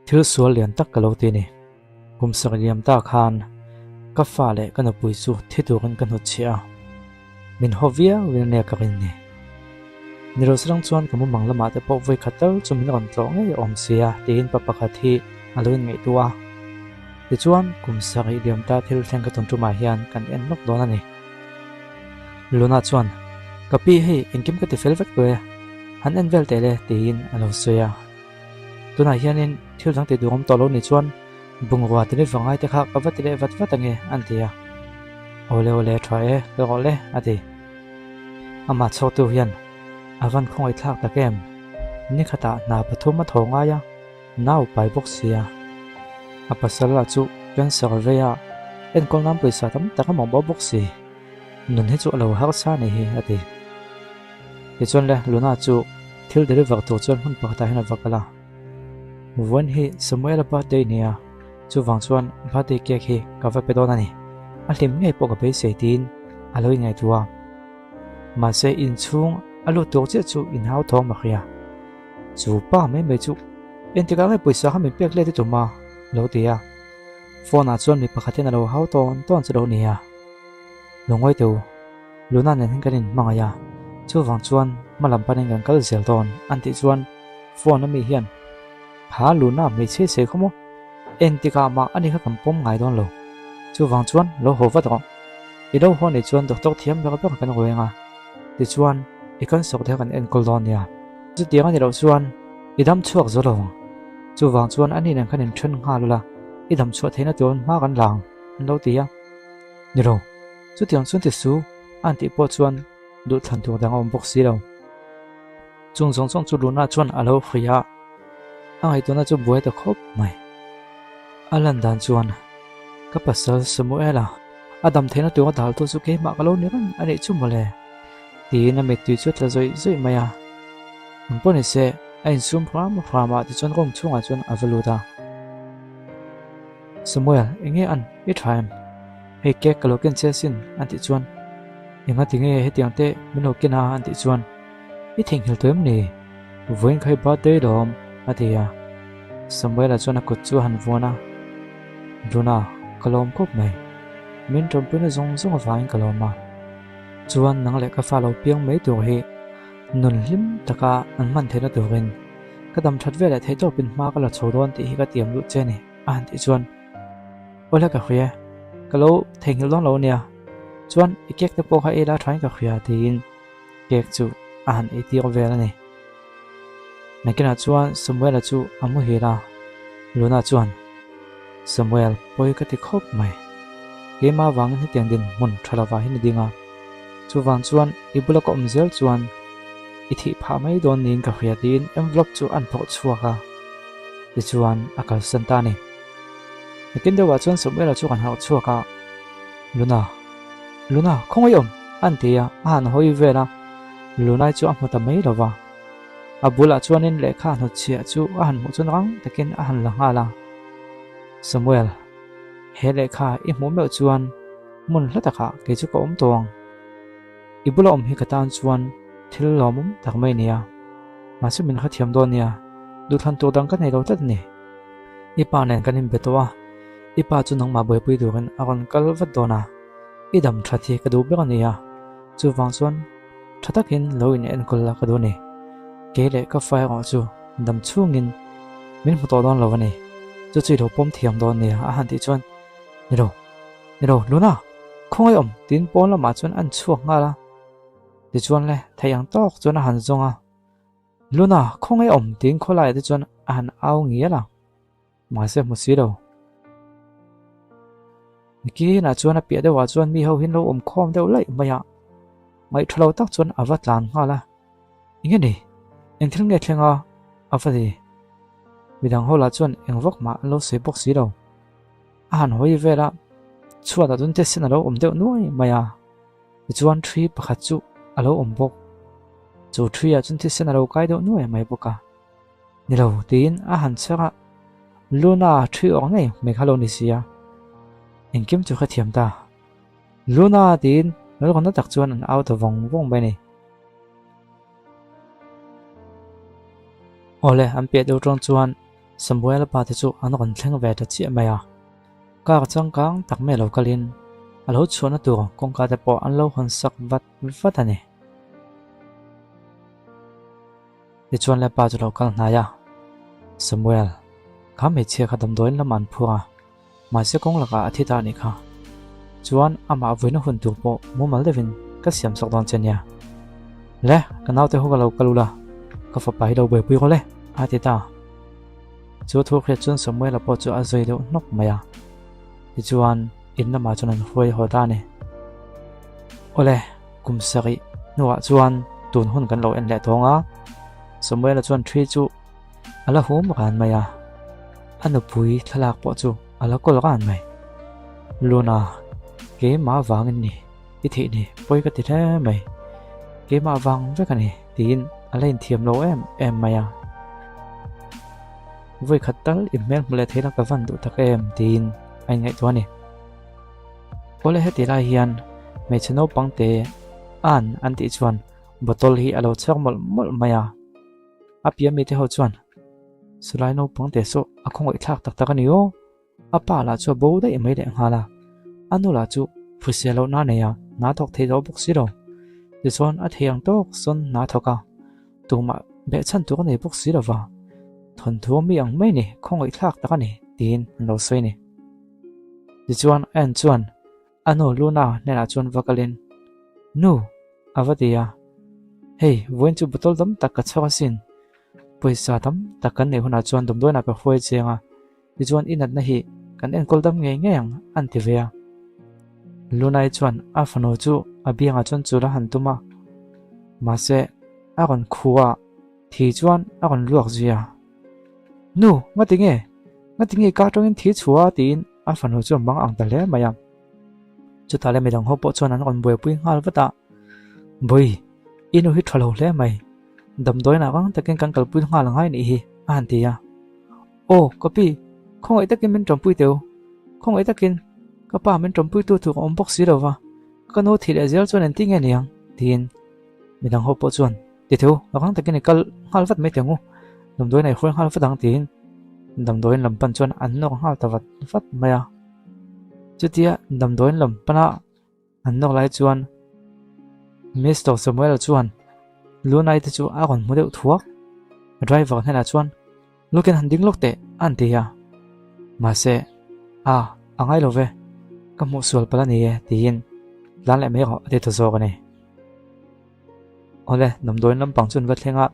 thil sual lian tak ka lo ti ni kum sak liam ta khan ka fa le kan pui chu thitu kan hu chia min hovia wil ne ka rin ni niro srang chuan kamu manglama te po voi khatal chumin ron tlo nge om sia tin pa pakhat hi aloin ngei tua ti chuan kum sak liam ta thil thleng ka ton tu ma hian kan en nok don ani luna chuan kapi hei engkim ka ti fel vek pe han en vel te le tin alo soya tuna hianin thil thang te duam to lo ni chuan bungwa te ni vangai te kha ka vat le vat ange an tia ole thae le ole ati ama chotu hian avan khoi thak ta kem ni khata na pathuma thonga ya nau pai bok sia apasala chu pen sarveya en kol nam paisa tam taka mong bok si nun he chu lo har sa ni hi ati ti chon le luna chu thil de vak to chon hun pa ta hina vakala wan hi samuel pa te nia chu wang chuan ba te ke khi ka va pe don ani a hlim ngai po ka pe se tin aloi ngai tua ma se in chung alu to che chu in hau thong ma khia chu pa me chu en ti ka ngai paisa ha mi pek le ti tuma lo ti ya phone a chuan mi pakhaten alo hau ton chu lo nia longoi tu luna nen kanin mangaya chu wang chuan malam panin gan kal zel ton anti chuan phone mi hian ha luna me che se khomo entika ma ani kha kampom ngai don lo chu wang chuan lo ho va do i do ho ni chuan doctor thiam ba ka kan roenga ti chuan i kan sok the kan en kol don ya chu tiang ani lo chuan i dam chuak zo lo chu wang chuan ani nan khanin thun nga lula i dam chuat theina ton ma kan lang lo ti ya ni ro chu tiang chuan ti su anti po chuan du than tu dang om bok si lo chung chu luna chuan alo khia ai to na chu buai ta khop mai alan dan chuan ka pasal samuela adam thena tu dal to chu ke ma kalo ni ran ani chu mole ti na me tu chu tla zoi maya poni se ain sum frama ti chon gom chunga chuan avaluda samuel enge an I thaim he ke kaloken chesin anti chuan inga tinge he tiang te mino kena anti chuan I thing hil toem ni voin khai ba te dom atia samuel a chuan a kut chu han vona luna kalom kop mai min trom pina zong vain kaloma chuan nang le ka follow piang mai tu hi nun lim taka an man thena turin kadam that vela thei to pin ma kala chodon ti hi ka tiam lu che ni an ti chuan ola ka khia kalo thengil don lo nia chuan ikek te po kha ela thain ka khia tin kek chu an e ti vela ni nakina chuan samuel chu amu hira luna chuan samuel poi ka ti khop mai ke ma wang ni tiang din mun thalawa hin dinga chu wang chuan ibula ko umzel chuan I thi pha mai don nin ka khia tin envelope chu an pho chuaka ti chuan akal santani lekin de wa chuan samuel chu kan hau chuaka luna khongoi an tia an hoi vela luna chu amata mai lawa abula chuanin lekha no chia chu an mu chun rang takin an langa la samuel he lekha I mu me chuan mun hlataka ke chu ko tong ibula hi katan chuan thil lomum tak mai nia ma chu min kha thiam don nia du than to dang ka nei lo tat ni ipa nen kanin betwa ipa chu nang ma boi pui du kan akon kal vat dona idam thathi ka du bek ania chu wang chuan thatakin loin en kol la ka du ni ke le ka fai ro chu dam chungin min photo don lo ni chu chui ro pom thiam don nia a han ti chuan ni ro luna khoi tin pon la ma chuan an chuak nga la ti chuan le thayang tok chuan a han zonga luna khongai tin kholai ti chuan an au ngia la ma se mu si do ki na chuan a pia de wa chuan mi ho hin lo khom de lai maya mai thlo tak chuan avatlan nga la inge ni eng thil nge thlenga afadi midang hola chuan engvok ma lo se bok si do a han hoi vela chua da dun te sin lo de nuai maya ti chuan thri pakhat chu alo bok chu thri a chun ti sin alo kai do nuai mai boka ni lo tin a han changa luna thri ong nei me khalo ni sia engkim chu kha thiam ta luna tin lo kon tak chuan an out of vong bai ni ole an pe do tron chuan Samuel pa te chu an ron thleng ve ta chi mai a ka chang kang tak me lo kalin alo chuan tu kong ka te po an lo hon sak vat ani ti chuan le pa chu lo kal na ya Samuel ka me che kha dam doin lam an phua ma se kong laka athita ni kha chuan ama voina hun tu po mu mal devin ka siam sak don chen ya le ka naw te ho ka lo kalula ka fa pai lo be pui ko le atita chu thu khre chun Samuel po chu a zoi do nok maya ti chuan in na ma chuan an hoi ho ta ni ole kum sari nuwa chuan tun hun kan lo en le thonga Samuel chuan thri chu ala hum ran maya anu pui thalak po chu ala kol ran mai luna ke ma wangin ni ti thi ni poi ka ti the mai ke ma wang ve ka ni tin alain thiam lo em maya voi khatal email mule thela ka van du tak em tin ai ngai to ni ole heti la hian me chano pangte an ti chuan botol hi alo chak mol maya apia me te ho chuan sulai no pangte so akhong i thak tak ani o apa la chu bo dai mai de hala anu la chu phuselo na ne ya na thok the do buk si ro ti chuan a thiang tok son na thoka tuma be chan tu ne buk si ro wa thon thu mi ang mai ni khong i thak tak ani tin lo sei ni ti chuan an chuan anu luna ne la chuan vakalin nu avatia hey voin chu botol dam tak ka chawa sin poisa tam takan ne huna chuan dum doina ka hoi chenga ti chuan inat na hi kan en kol dam nge ang an ti vea lunai chuan a fano chu abianga chuan chula han tuma ma se a ron khuwa thi chuan a ron luak zia nu ngatinge ka tongin thi chhuwa tin a fano chu mang ang ta le mayam chu ta le medang ho po chuan an on boi pui ngal wata boi inu hi thalo le mai dam doina kang takin kan kal pui ngal ngai ni hi an ti ya o copy không ai takin men trom pui teu không ai takin ka pa men trom pui tu thu om box si lo wa ka no thi le zel chuan an ting aniang tin medang ho po chuan ti thu kang takin kal ngal wat me tengu dam doina khoi ngal wat dang tin dam doin lam pan chuan an nok ngal ta wat maya chutia dam doin lam pana an nok lai chuan Mr. Samuel chuan lunai te chu a gon mu deuh thuak driver hena chuan luken han ding lokte an ti ya ma se a angai love ka mu sual pala ni e tin lan le me ro ate to zo ne ole nam doin lam pang chun va thlenga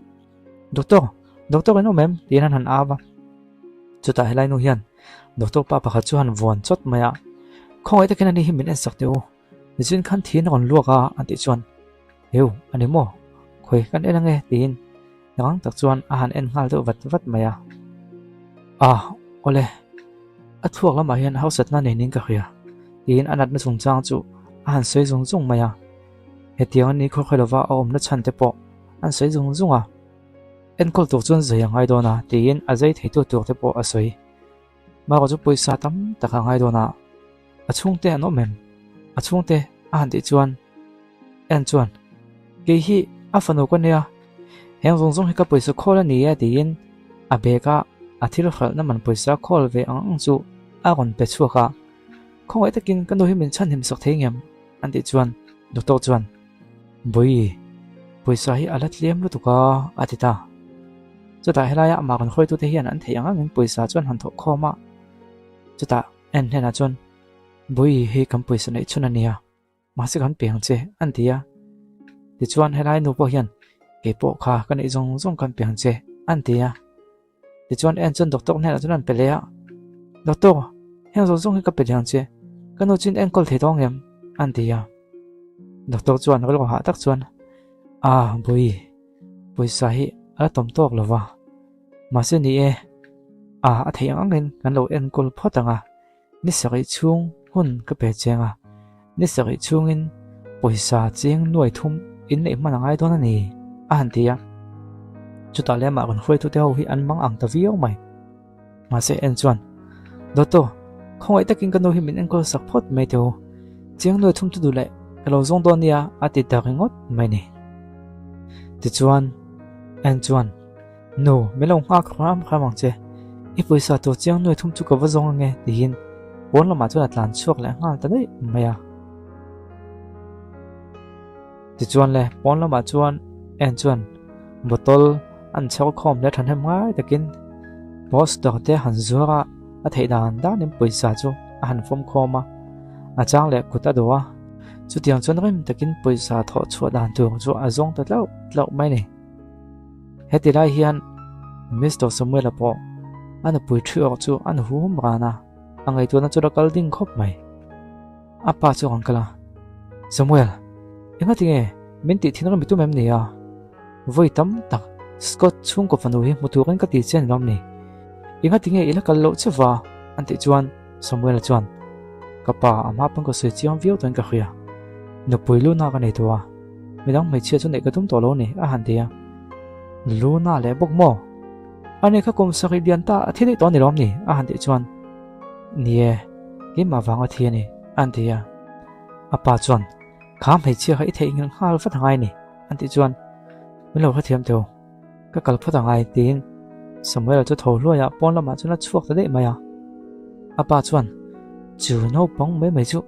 doctor no mem tin han awa chuta helai nu hian doctor pa pakhat chu han von chot maya khoi te kenani himin en sak teu jin khan thin ron luaka anti chuan heu ani mo khoi kan en ange tin yang tak chuan a han en ngal do wat maya ole a thuak lama hian hausat na nei ning ka khia tin anat na chung chang chu a han sei zung maya hetiang ni khoi lova om na chan te po an sei zung a en kol tok chuan zai ngai do na tin a zai thei tu tok te po a soi ma ko chu poisa tam taka ngai do na a chung te no mem a chung te a han ti chuan en chuan ke hi a fano ko ne a heng zong hi ka poisa khol ani ya tin a beka a thil khal na man poisa khol ve ang chu a gon pe chu kha khong ai takin kan do hi min chan him sak thengem an ti chuan doctor chuan boi poisa hi alat lem lu tuka atita chuta helaya ma kan khoi tu te hian an theianga min poisa chuan han tho khoma chuta en hena chuan boi hi kam poisa nei chuna nia ma se kan peng che an tia ti chuan helai nu po hian ke po kha kan ei zong kan peng che an tia ti chuan en chun doctor hena chuan an pelea doctor heng zong hi ka peliang che kan no chin en kol thei dong em an tia doctor chuan rel ha tak chuan boi poisa hi a tom tok lova ma se ni e a thei angin kan lo en kol photanga ni sari chung hun ka pe chenga ni sari chungin poisa cheng nuai thum in nei man ngai don ani a han tia chuta le ma kan khoi tu te ho hi an mang ang ta viau mai ma se en chuan doctor không ai takin kan no hi min en kol sak phot mai teu cheng nuai thum tu du le lo zong don nia ati ta ringot mai ni ti chuan en chuan no melong ha khram khamang che pui sa to chiang noi thum chu ka wa zong nge tin pon lama chuan atlan chuak le ngal ta dei maya ti chuan le pon lama chuan en chuan botol an chau khom le than hem ngai takin boss dok te han zuara a thei dan da nem pui sa chu a han fom khoma a chang le kuta dowa chu tiang chuan rim takin pui sa tho chu dan tu chu a zong ta lau mai ni heti lai hian Mr. Samuel apo an pui thriok chu an hum rana angai tu na chu kal ding khop mai apa chu angkala Samuel inga tinge min ti thinga mi tu mem ni a voi tam tak Scott chung ko fanu hi muturin ka ti chen lam ni inga tinge ila kal lo chewa an ti chuan Samuel chuan kapa ama pang ko se chiang viu ton ka khia no pui lu na ka nei to a midang mai chia chu nei ka tum to lo ni a han dia lu na le bok mo ane kha kom sakhi dian ta athile to ni rom ni a han ti chuan nie ke ma wanga thi ni an dia apa chuan kham hei chia khai thei ngin hal phát ngai ni an ti chuan min lo kha thiam to ka kal phát ngai tin Samuel chu tho lo ya pon lama chu na chuak ta dei maya apa chuan chu no pong mai chu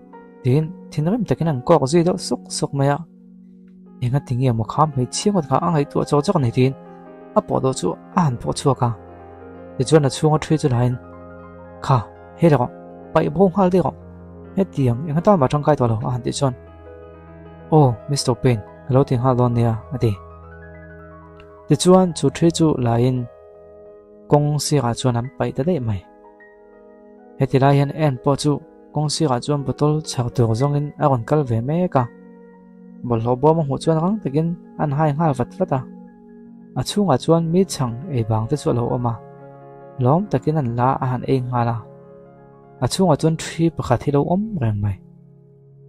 tin thinrim takin an ko ji do sok maya inga tingi mo kham hei chia ngot kha angai tu chaw chak nei tin apo do chu an po chu ka ti chuan na chunga thri chu lain kha he ro pai bong hal de ro he tiang inga ta ma thang kai to lo an ti chuan oh Mr. Payne hello ting ha don nia ati ti chuan chu thri chu lain kong si ga chuan am pai ta dei mai heti lai hian en po chu kong si ga chuan botol chak tu zong in a ron kal ve me ka bol ho bo ma hu chuan rang takin an hai ngal vat a chunga chuan mi chang e bang te chu lo oma lom takin an la a han e ngala a chunga chuan thri pakhat hi lo om reng mai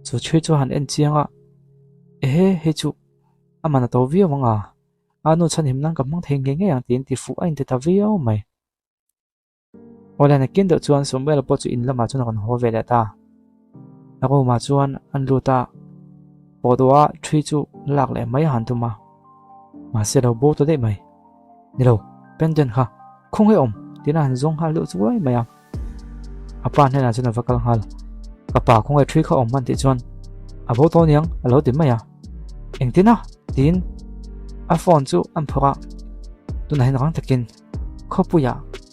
chu thri chu han en chianga he chu amana to vi wanga anu chan him nang kam mang theng nge yang tin ti fu ain te ta vi o mai ola na kin do chuan Samuel po chu in lama chuan kan ho ve la ta ako ma chuan an lu ta podwa thri chu lak le mai han tu ma se lo bo to dei mai ni lo pendant kha khong he om tin an zong ha lu chu ai mai apa ne na chuan vakal hal kapa khong he thri kha om man ti chuan abo to niang alo ti mai engtina tin a phone chu an phora tu na hin rang takin khopuya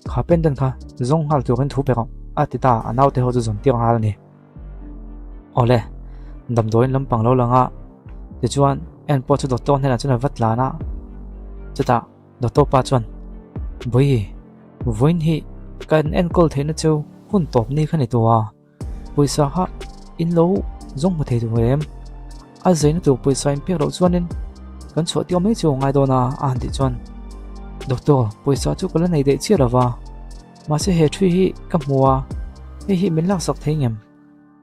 kha pendant kha zong hal tu kan thu pe ro atita anau te ho chu zon ti hal ni ole dam doin lampang lo langa ti chuan en po chu do to ne na chuan vat la na chuta do to pa chuan boi voin hi kan en kol theina chu hun top ni khani to wa poisa ha in lo zong ma thei tu em a zain tu poisa in pek ro chuanin kan chho tiom mai chu ngai do na an ti chuan doctor poisa chu kala nei de chi rawa ma se he thui hi ka muwa hi min lak sak thei ngem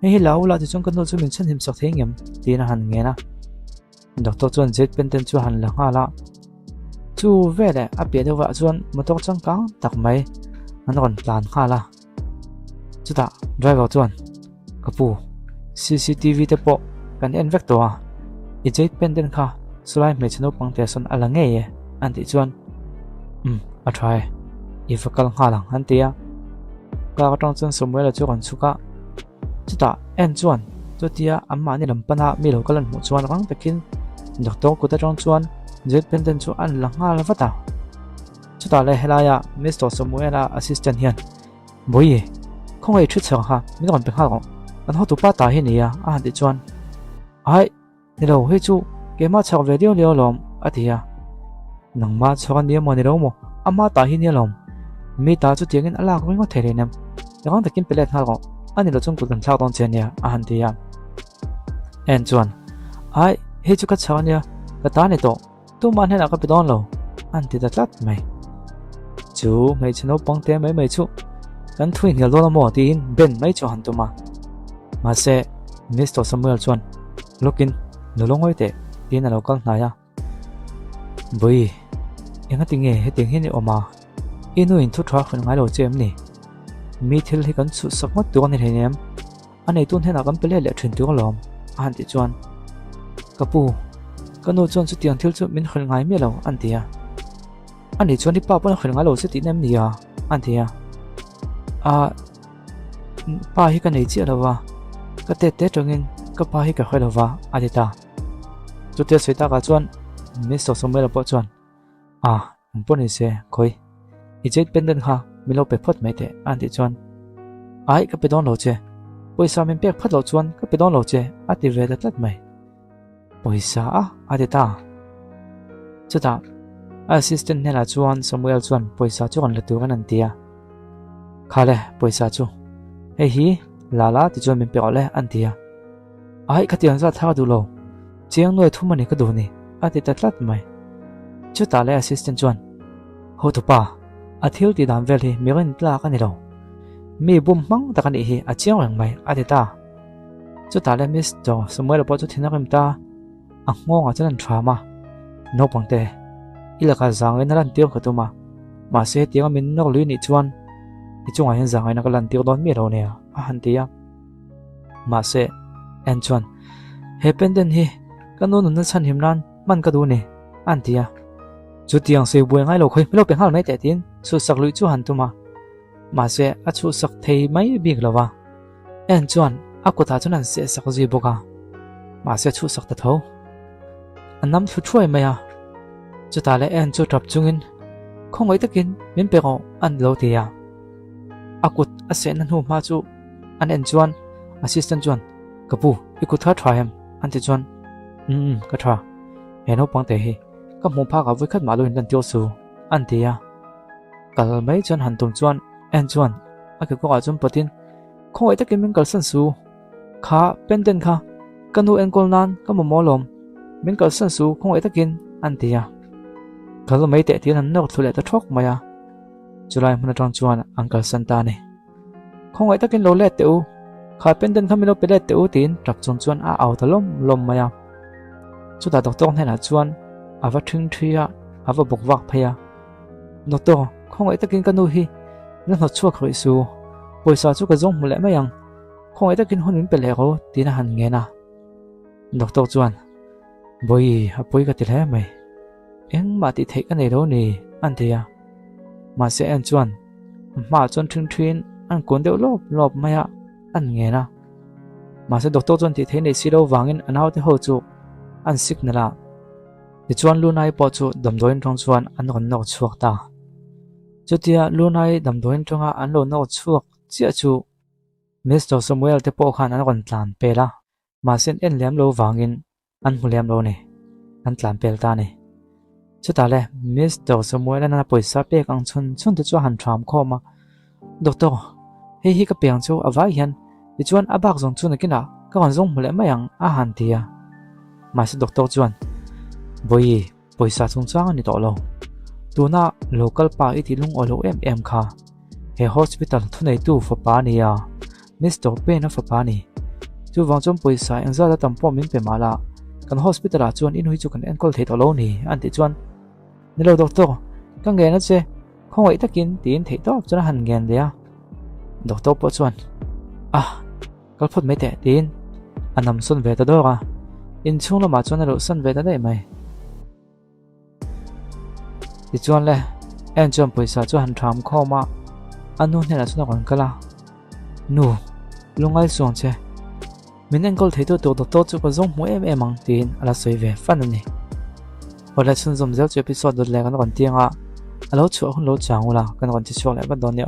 hi lau la chu chung kan no chu min chan him sak thei ngem tin han nge na doctor chuan jet penten chu han la nga la chu vele a pe de wa chuan motor chang kang tak mai an ron plan kha la chuta driver chuan kapu CCTV te po kan en vek to a I jet penten kha sulai me chno pangte son ala nge ye an ti chuan a try if kal nga lang han tia ka tong chuan Samuel chu kan chuka chuta en chuan chu tia amma ni lampana mi lo kalan mu chuan rang takin doctor ko ta tong chuan jet penten chu an la nga la vata chuta le helaya Mr. Samuel assistant hian boye khong ei thu chang ha mi ron pe kha ro an ho tu pa ta hi ni ya a ti chuan ai ni lo he chu ke ma chak ve dio leo lom atia nang ma chokan ni mo ni ro mo ama ta hi ni lom mi ta chu tiangin ala ko ngo thele nam yang takin pelet ha ro ani lo chung ku kan thla don chen ya a han ti ya en chuan ai he chu ka chawan ya ka ta ni to tu man he na ka pe don lo an ti da tlat mai chu mai chno pangte mai chu kan thui ngel do mo tin ben mai chu han tu ma se Mr. Samuel chuan lokin no longoi te tin alo kal na ya boi enga tinge he ting hin oma inu in thu thwa khun ngai lo chem ni mi thil hi kan chu sakmat tu ni henem anei tun hena kan pele le thin tu lom an ti chuan kapu kanu chuan chu tiang thil chu min khul ngai me lo an tia ani chuan hi pa pon khul ngai lo se ti nem ni ya an tia pa hi ka nei chi lawa ka te tongin ka pa hi ka khoi lawa adita chu te soita ka chuan Mr. Samuel po chuan poni se khoi ijeit pendant kha milo pe phot mai te anti chuan ai ka pe don lo che poisa min pek phat lo chuan ka pe don lo che ati ve da tlat mai poisa adita chuta assistant nela chuan Samuel chuan poisa chu kan latu kan antia khale poisa chu hi lala ti chuan min pe ole antia ai ka tiang za tha du lo chiang noi thumani ka du ni ati tatlat mai chuta le assistant chuan ho tu pa athil ti dam vel hi mirin tla ka ni lo mi bum mang ta kan hi a chiang rang mai ati ta chuta le Mr. Samuel po chu thinakim ta ngonga chan drama no pangte ilaka zangai na lan tir khatuma ma se tiang min nok lui ni chuan ichunga hen zangai na ka lan tir don mi ro ne a hantia ma se en chuan he pendant hi kanun na chan himnan man ka du ni antia chu tiang se buai ngai lo khoi milo pe hal mai te tin chu sak lui chu han tuma ma se a chu sak thei mai bik lawa en chuan akuta chuan se sak ji boka ma se chu sak ta tho annam thu thuai maya chuta le en chu trap chungin khongoi takin min pe ko an lo tia akut ase nan hu ma chu an en chuan assistant chuan kapu ikut tha thaim anti chuan ka tha eno pangte hi ka mu pha ka voi khat ma lo in dan tio su antia kal mai chuan han tum chuan en chuan ake ko a chum patin khongoi takin min kal san su kha pendant kha kanu en kol nan ka mo molom min kal san su khongoi takin antia kal mai te tin an nok thule ta thok maya chulai mun atang chuan uncle santa ne khongoi takin lo le te u kha pendant khamilo pele te u tin trak chung chuan a au ta lom maya chuta doctor hena chuan ava thing thia ava bokwak phaya doctor khongoi takin kanu hi na no chuak roi su poisa chu ka jong mule mayang khongoi takin honin pele ro tin han nge na doctor chuan boi apoi ka tilhe mai eng ma ti thei ka nei ro ni antia ma se en chuan ma chon thing an kon deuh lop maya an nge na ma se doctor chon ti thei nei si ro wangin anau te ho chu an signala ti chuan lunai po chu damdoin thong chuan an ron nok chuak ta chutia lunai damdoin thonga an lo nok chuak chia chu Mr. Samuel te po khan an ron tlan pela ma sen en lem lo wangin an hulem lo ne an tlan pel ta ne chuta le Mr. Samuel na poisa pe kang chun te chu han tham khoma doctor hi ka piang chu awai hian ti chuan abak zong chu nakina ka wan zong mule mayang a han tia ma se doctor chuan boi poisa chung chang ani to lo tuna local pa iti lung olo em kha he hospital thunei tu fa pa ni ya Mr. Pe na fa pa ni chu wang chom poisa eng za da tampo min pe mala kan hospital a chuan in hui chu kan enkol thei to lo ni an ti chuan ni lo doctor kang ge na che khongoi takin tin thei to chana han gen dia doctor po chuan kal phot mai te tin anam sun ve ta dora in chung lo ma chuan ro san ve ta dei mai ti chuan le en chom poisa chu han tham khoma anu hena chuna kon kala nu lungai song che min enkol thei to doctor chu ko zong mu em ang tin ala soi ve fan ani ola chun zom zel chu episode le kan kon tianga alo chu hun lo changula kan kon chi chuak le ba don ni